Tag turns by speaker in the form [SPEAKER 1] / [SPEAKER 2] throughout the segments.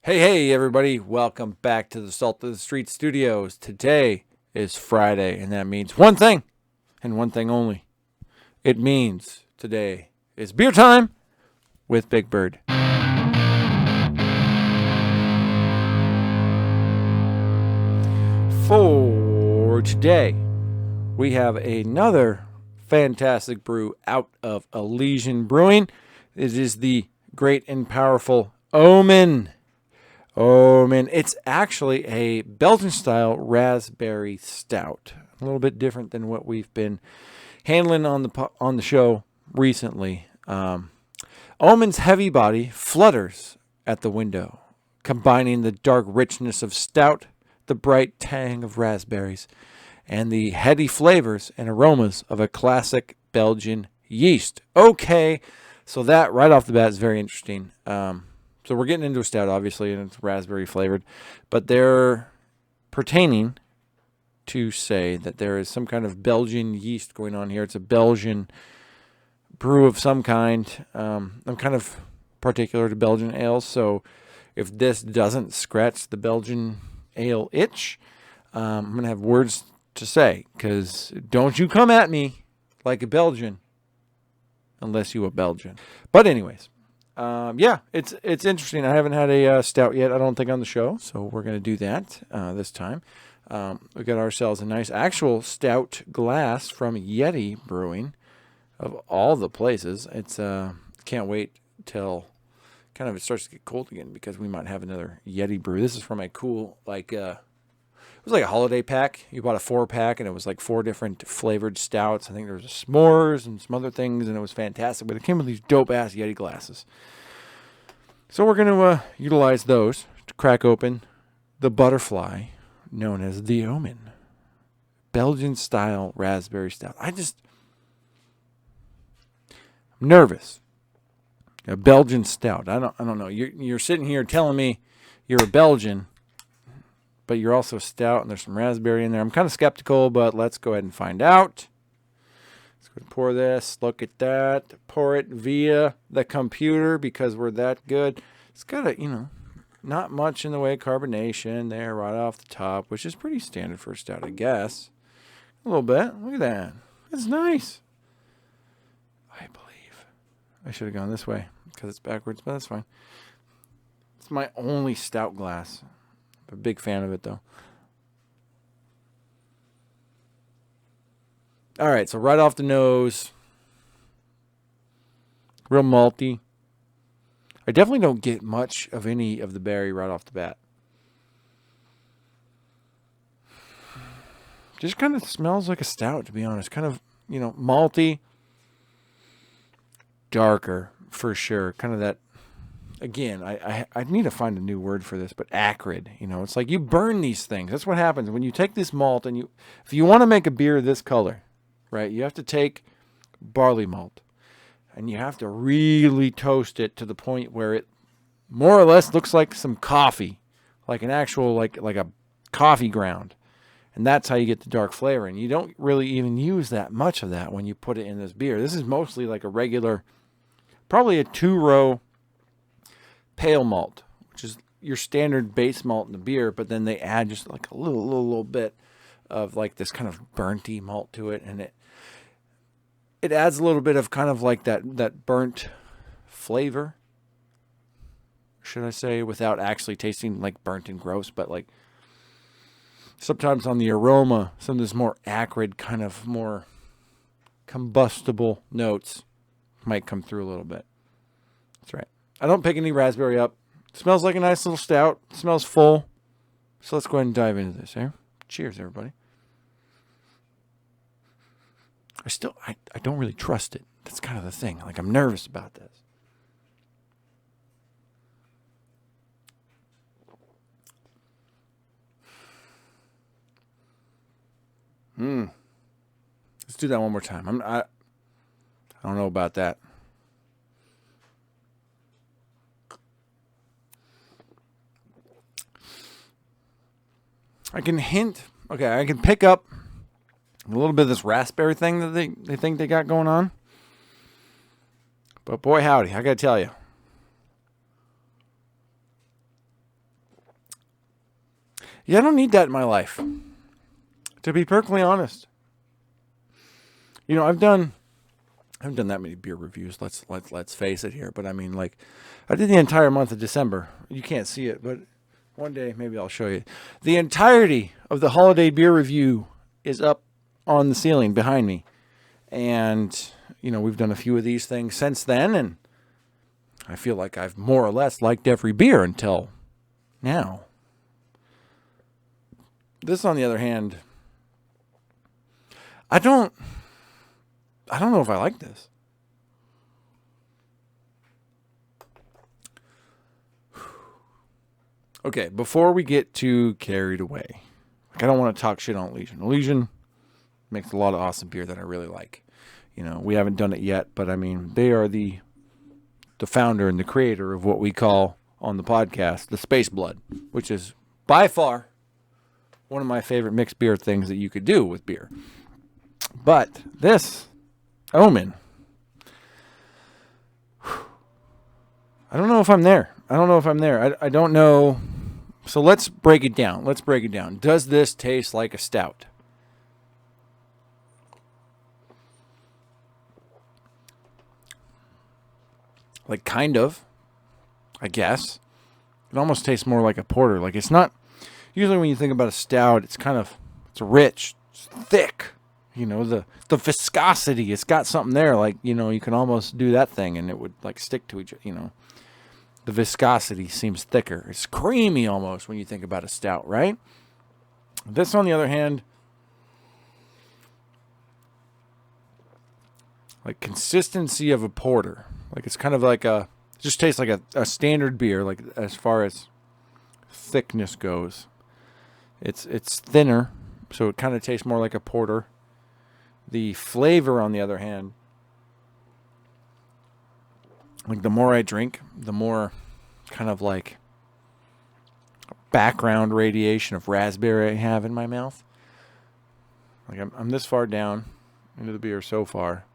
[SPEAKER 1] Hey, everybody. Welcome back to the Salt of the Street Studios. Today is Friday, and that means one thing, and one thing only. It means today is beer time with Big Bird. For today, we have another fantastic brew out of Elysian Brewing. It is the great and powerful Omen. Oh man, it's actually a Belgian style raspberry stout. A little bit different than what we've been handling on the show recently. Omen's heavy body flutters at the window, combining the dark richness of stout, the bright tang of raspberries, and the heady flavors and aromas of a classic Belgian yeast. Okay, so that right off the bat is very interesting. So we're getting into a stout, obviously, and it's raspberry flavored, but they're pertaining to say that there is some kind of Belgian yeast going on here. It's a Belgian brew of some kind. I'm kind of particular to Belgian ales, so if this doesn't scratch the Belgian ale itch, I'm going to have words to say, because don't you come at me like a Belgian unless you a Belgian. But anyways. Yeah, it's interesting. I haven't had a stout yet, I don't think, on the show, so we're going to do that this time. We got ourselves a nice actual stout glass from Yeti Brewing, of all the places. It's can't wait till kind of it starts to get cold again, because we might have another Yeti brew. This is from a cool, it was like a holiday pack. You bought a 4-pack, and it was like 4 different flavored stouts. I think there was s'mores and some other things, and it was fantastic. But it came with these dope-ass Yeti glasses. So we're going to utilize those to crack open the butterfly, known as the Omen. Belgian-style raspberry stout. I'm nervous. A Belgian stout. I don't know. You're sitting here telling me you're a Belgian, but you're also stout, and there's some raspberry in there. I'm kind of skeptical, but let's go ahead and find out. Let's go ahead and pour this. Look at that. Pour it via the computer, because we're that good. It's got not much in the way of carbonation there right off the top, which is pretty standard for a stout, I guess. A little bit. Look at that. That's nice. I believe I should have gone this way because it's backwards, but that's fine. It's my only stout glass. I'm a big fan of it, though. All right, so right off the nose, real malty. I definitely don't get much of any of the berry right off the bat. Just kind of smells like a stout, to be honest. Kind of, malty, darker for sure. Kind of that. Again, I need to find a new word for this, but acrid. It's like you burn these things. That's what happens when you take this malt and if you want to make a beer this color, right? You have to take barley malt and you have to really toast it to the point where it more or less looks like some coffee, like an actual like a coffee ground, and that's how you get the dark flavor. And you don't really even use that much of that when you put it in this beer. This is mostly like a regular, probably a 2-row. Pale malt, which is your standard base malt in the beer, but then they add just like a little bit of like this kind of burnty malt to it, and it adds a little bit of kind of like that burnt flavor, should I say, without actually tasting like burnt and gross, but like sometimes on the aroma, some of this more acrid, kind of more combustible notes might come through a little bit. That's right. I don't pick any raspberry up. It smells like a nice little stout. It smells full. So let's go ahead and dive into this here. Cheers, everybody. I don't really trust it. That's kind of the thing. Like, I'm nervous about this. Let's do that one more time. I don't know about that. I can pick up a little bit of this raspberry thing that they think they got going on. But boy howdy, I gotta tell you. Yeah, I don't need that in my life. To be perfectly honest. You know, I haven't done that many beer reviews. Let's face it here. But I mean, like, I did the entire month of December. You can't see it, but one day maybe I'll show you. The entirety of the holiday beer review is up on the ceiling behind me. And, you know, we've done a few of these things since then, and I feel like I've more or less liked every beer until now. This, on the other hand, I don't know if I like this. Okay, before we get too carried away, like, I don't want to talk shit on Elysian. Elysian makes a lot of awesome beer that I really like. You know, we haven't done it yet, but I mean, they are the founder and the creator of what we call on the podcast the Space Blood, which is by far one of my favorite mixed beer things that you could do with beer. But this Omen, I don't know if I'm there. I don't know. So let's break it down. Does this taste like a stout? Like, kind of, I guess. It almost tastes more like a porter. Like, it's not, usually when you think about a stout, it's rich, it's thick. You know, the viscosity, it's got something there. Like, you know, you can almost do that thing and it would, like, stick to each other, you know. The viscosity seems thicker. It's creamy almost when you think about a stout, right? This, on the other hand, like, consistency of a porter. Like, it's kind of like it just tastes like a standard beer, like, as far as thickness goes. It's thinner, so it kind of tastes more like a porter. The flavor, on the other hand, like, the more I drink, the more kind of like background radiation of raspberry I have in my mouth. Like, I'm this far down into the beer so far.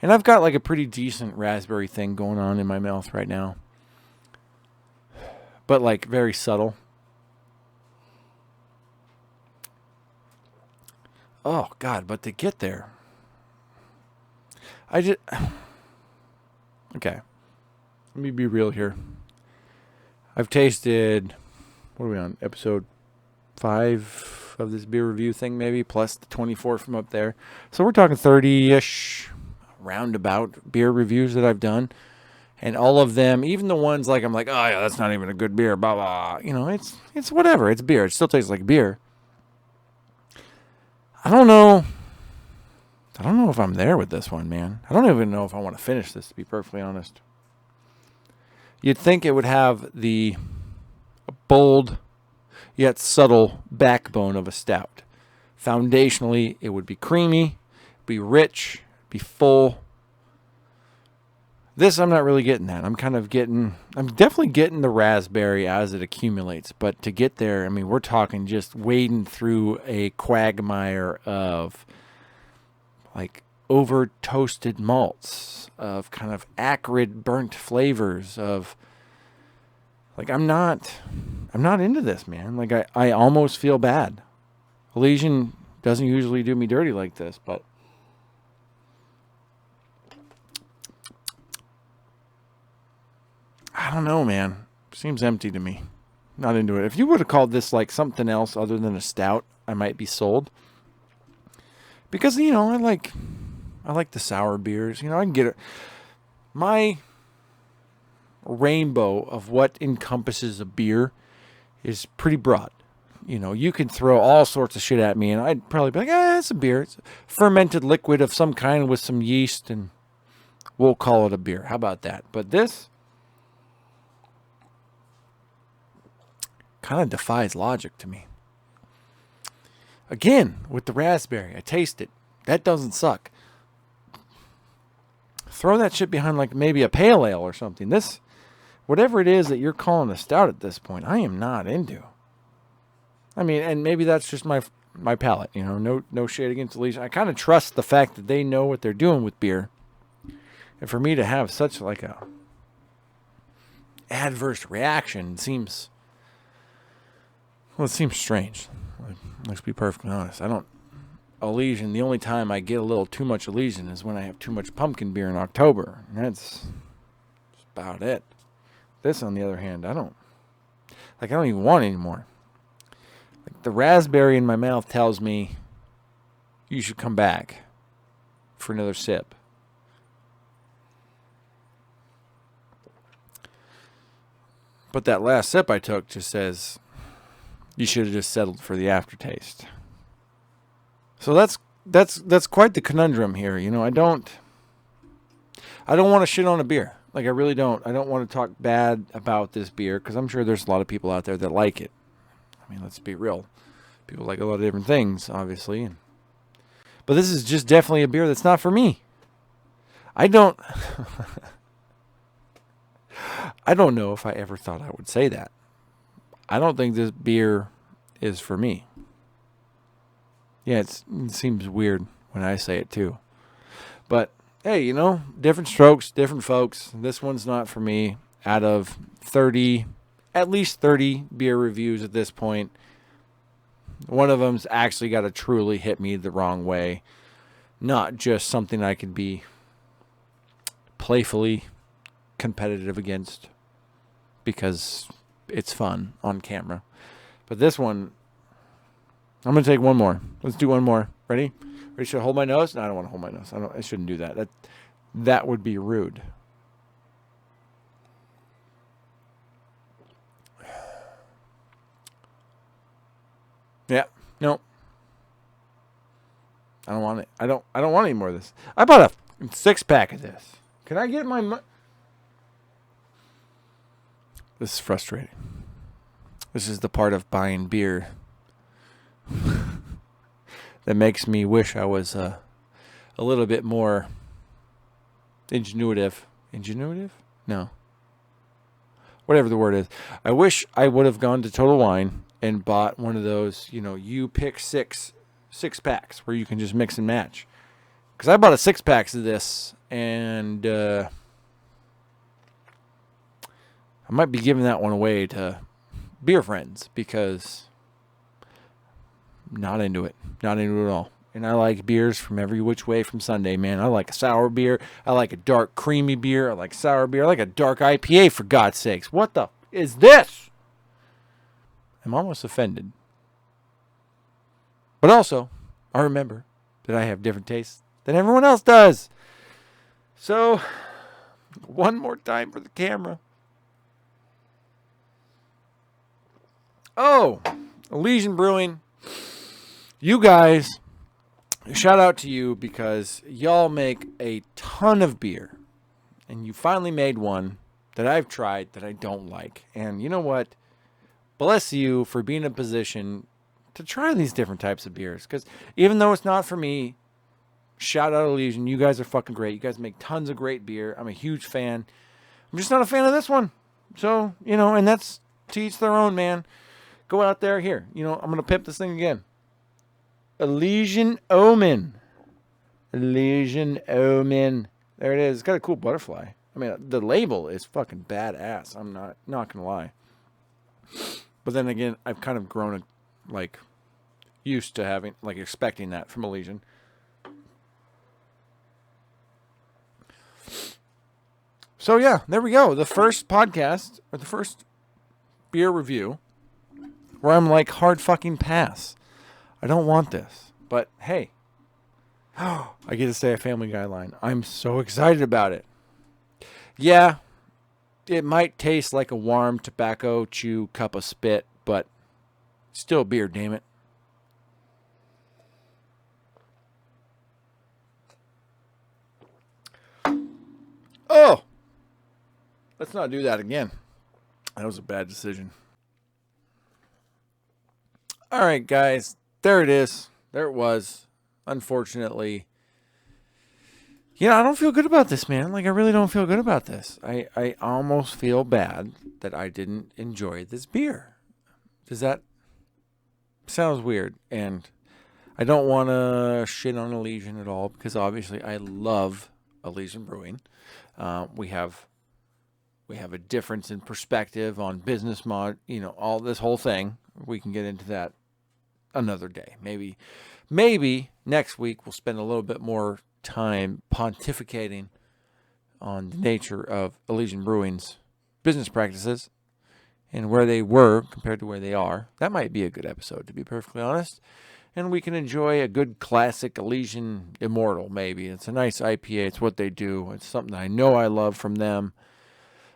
[SPEAKER 1] And I've got, like, a pretty decent raspberry thing going on in my mouth right now. But, like, very subtle. Oh, God, but to get there, okay, let me be real here. I've tasted, what are we on, episode 5 of this beer review thing, maybe, plus the 24 from up there. So we're talking 30-ish roundabout beer reviews that I've done. And all of them, even the ones like I'm like, oh yeah, that's not even a good beer, blah, blah. You know, it's whatever. It's beer. It still tastes like beer. I don't know if I'm there with this one, man. I don't even know if I want to finish this, to be perfectly honest. You'd think it would have the bold yet subtle backbone of a stout. Foundationally, it would be creamy, be rich, be full. This, I'm not really getting that. I'm definitely getting the raspberry as it accumulates. But to get there, I mean, we're talking just wading through a quagmire of, like, over toasted malts, of kind of acrid burnt flavors, of, like, I'm not into this, man. Like, I almost feel bad. Elysian doesn't usually do me dirty like this, but I don't know, man. Seems empty to me. Not into it. If you would have called this, like, something else other than a stout, I might be sold. Because, you know, I like the sour beers. You know, I can get it. My rainbow of what encompasses a beer is pretty broad. You know, you can throw all sorts of shit at me, and I'd probably be like, it's a beer. It's a fermented liquid of some kind with some yeast, and we'll call it a beer. How about that? But this kind of defies logic to me. Again, with the raspberry, I taste it. That doesn't suck. Throw that shit behind, like, maybe a pale ale or something. This, whatever it is that you're calling a stout at this point, I am not into. I mean, and maybe that's just my palate, you know. No shade against Elysian. I kind of trust the fact that they know what they're doing with beer. And for me to have such, like, a adverse reaction seems Well, it seems strange. Let's be perfectly honest. Elysian, the only time I get a little too much Elysian is when I have too much pumpkin beer in October. And that's about it. This, on the other hand, I don't even want it anymore. Like, the raspberry in my mouth tells me you should come back for another sip. But that last sip I took just says you should have just settled for the aftertaste. So that's quite the conundrum here. You know, I don't want to shit on a beer. Like, I really don't. I don't want to talk bad about this beer because I'm sure there's a lot of people out there that like it. I mean, let's be real. People like a lot of different things, obviously. But this is just definitely a beer that's not for me. I don't know if I ever thought I would say that. I don't think this beer is for me. Yeah, it seems weird when I say it too. But hey, you know, different strokes, different folks. This one's not for me. Out of at least 30 beer reviews at this point, one of them's actually got to truly hit me the wrong way. Not just something I could be playfully competitive against because it's fun on camera. But this one, I'm going to take one more. Let's do one more. Ready? Should I hold my nose? No, I don't want to hold my nose. I shouldn't do that. That would be rude. Yeah. No. I don't want it. I don't want any more of this. I bought a 6-pack of this. Can I get my This is frustrating. This is the part of buying beer that makes me wish I was a little bit more ingenuitive. Ingenuitive? No. Whatever the word is. I wish I would have gone to Total Wine and bought one of those, you know, you pick six packs where you can just mix and match. Because I bought a 6-pack of this, and I might be giving that one away to beer friends because not into it. Not into it at all. And I like beers from every which way from Sunday, man. I like a sour beer. I like a dark creamy beer. I like sour beer. I like a dark IPA, for God's sakes. What the is this? I'm almost offended. But also, I remember that I have different tastes than everyone else does. So, one more time for the camera. Oh, Elysian Brewing. You guys, shout out to you because y'all make a ton of beer. And you finally made one that I've tried that I don't like. And you know what? Bless you for being in a position to try these different types of beers. Because even though it's not for me, shout out Elysian. You guys are fucking great. You guys make tons of great beer. I'm a huge fan. I'm just not a fan of this one. So, you know, and that's to each their own, man. Go out there. Here, you know, I'm going to pimp this thing again. Elysian Omen. Elysian Omen. There it is. It's got a cool butterfly. I mean, the label is fucking badass. I'm not going to lie. But then again, I've kind of grown, like, used to having, like, expecting that from Elysian. So, yeah, there we go. The first podcast, or the first beer review, where I'm like, hard fucking pass. I don't want this. But, hey, I get to say a Family Guy line. I'm so excited about it. Yeah, it might taste like a warm tobacco chew cup of spit, but still beer, damn it. Oh! Let's not do that again. That was a bad decision. All right, guys. There it is. There it was. Unfortunately, I don't feel good about this, man. Like, I really don't feel good about this. I almost feel bad that I didn't enjoy this beer. Does that sounds weird? And I don't want to shit on Elysian at all because obviously I love Elysian Brewing. We have a difference in perspective on business all this whole thing. We can get into that another day. Maybe next week we'll spend a little bit more time pontificating on the nature of Elysian Brewing's business practices and where they were compared to where they are. That might be a good episode, to be perfectly honest. And we can enjoy a good classic Elysian Immortal, maybe. It's a nice IPA. It's what they do. It's something I know I love from them.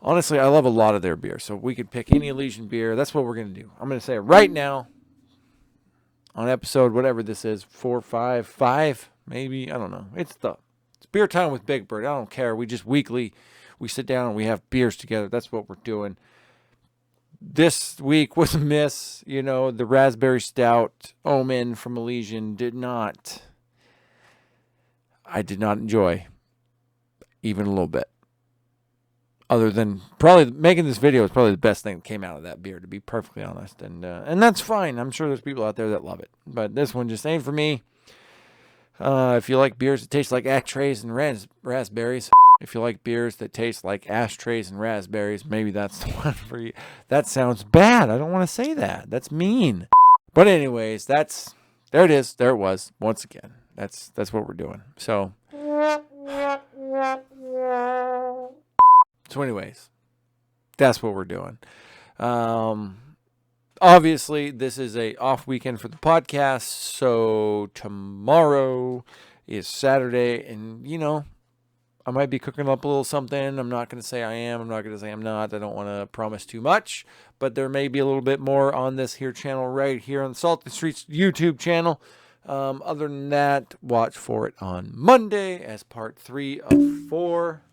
[SPEAKER 1] Honestly, I love a lot of their beer. So we could pick any Elysian beer. That's what we're going to do. I'm going to say it right now on episode, whatever this is, 4, 5, maybe. I don't know. It's beer time with Big Bird. I don't care. We just weekly, we sit down and we have beers together. That's what we're doing. This week was a miss. The raspberry stout Omen from Elysian I did not enjoy even a little bit. Other than probably making this video is probably the best thing that came out of that beer, to be perfectly honest. And that's fine. I'm sure there's people out there that love it. But this one just ain't for me. If you like beers that taste like ashtrays and raspberries, if you like beers that taste like ashtrays and raspberries, maybe that's the one for you. That sounds bad. I don't want to say that. That's mean. But anyways, there it is. There it was. Once again, that's what we're doing. So anyways, that's what we're doing. Obviously, this is a off weekend for the podcast, so tomorrow is Saturday, and I might be cooking up a little something. I'm not going to say I am. I'm not going to say I'm not. I don't want to promise too much, but there may be a little bit more on this here channel right here on the Salty Streets YouTube channel. Other than that, watch for it on Monday as part 3 of 4.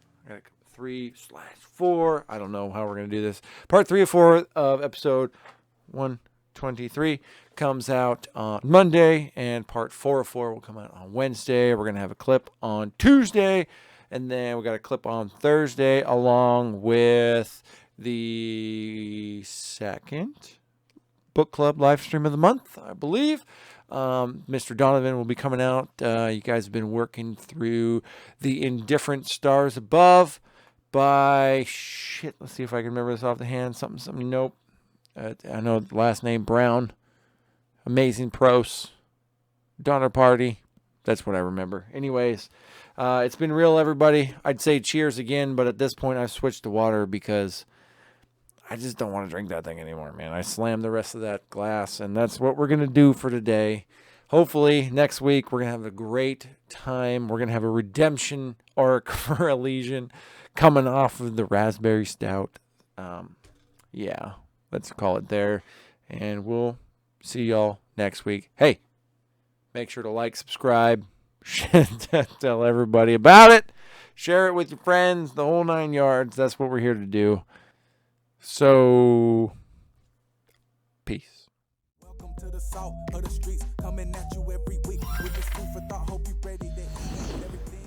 [SPEAKER 1] 3/4. I don't know how we're going to do this. Part 3 of 4 of episode 123 comes out on Monday, and part 4 of 4 will come out on Wednesday. We're going to have a clip on Tuesday, and then we got a clip on Thursday, along with the second book club live stream of the month, I believe. Mr. Donovan will be coming out. You guys have been working through The Indifferent Stars Above by let's see if I can remember this off the hand. Something. Nope. I know the last name Brown. Amazing Prose. Donner Party. That's what I remember. Anyways, it's been real, everybody. I'd say cheers again, but at this point I've switched to water because I just don't want to drink that thing anymore, man. I slammed the rest of that glass, and that's what we're going to do for today. Hopefully, next week, we're going to have a great time. We're going to have a redemption arc for Elysian coming off of the raspberry stout. Yeah, let's call it there, and we'll see y'all next week. Hey, make sure to like, subscribe, tell everybody about it, share it with your friends, the whole 9 yards. That's what we're here to do. So, peace.
[SPEAKER 2] Welcome to the salt of the streets, coming at you every week with this food for thought. Hope you ready to eat everything.